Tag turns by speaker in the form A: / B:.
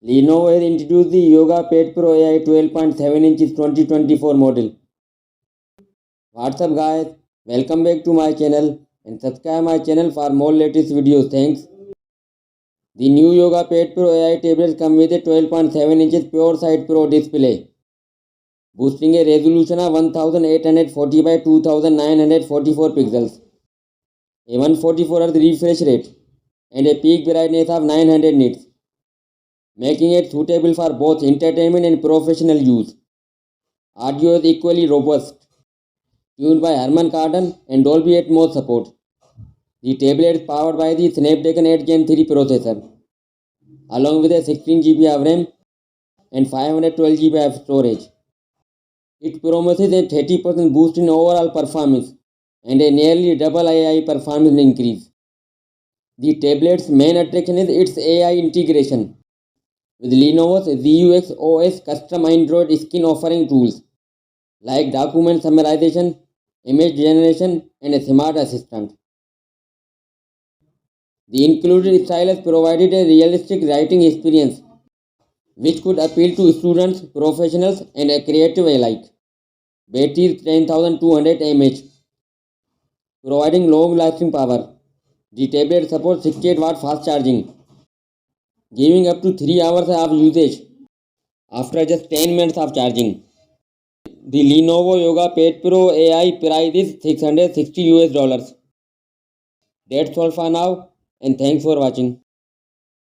A: Lenovo has introduced the Yoga Pad Pro AI 12.7 inches 2024 model. What's up guys? Welcome back to my channel and subscribe my channel for more latest videos. Thanks. The new Yoga Pad Pro AI tablets come with a 12.7 inches pure side Pro display, boosting a resolution of 1840 by 2944 pixels, a 144 Hz refresh rate, and a peak brightness of 900 nits, making it suitable for both entertainment and professional use. Audio is equally robust, tuned by Harman Kardon and Dolby Atmos support. The tablet is powered by the Snapdragon 8 Gen 3 processor, along with a 16 GB of RAM and 512 GB of storage. It promises a 30% boost in overall performance and a nearly double AI performance increase. The tablet's main attraction is its AI integration, with Lenovo's ZUX OS custom Android skin offering tools like document summarization, image generation, and a smart assistant. The included stylus provided a realistic writing experience which could appeal to students, professionals, and a creative alike. Battery is 10,200 mAh, providing long-lasting power. The tablet supports 68-watt fast charging, giving up to 3 hours of usage after just 10 minutes of charging. The Lenovo Yoga Pad Pro AI price is $660 US. That's all for now, and thanks for watching.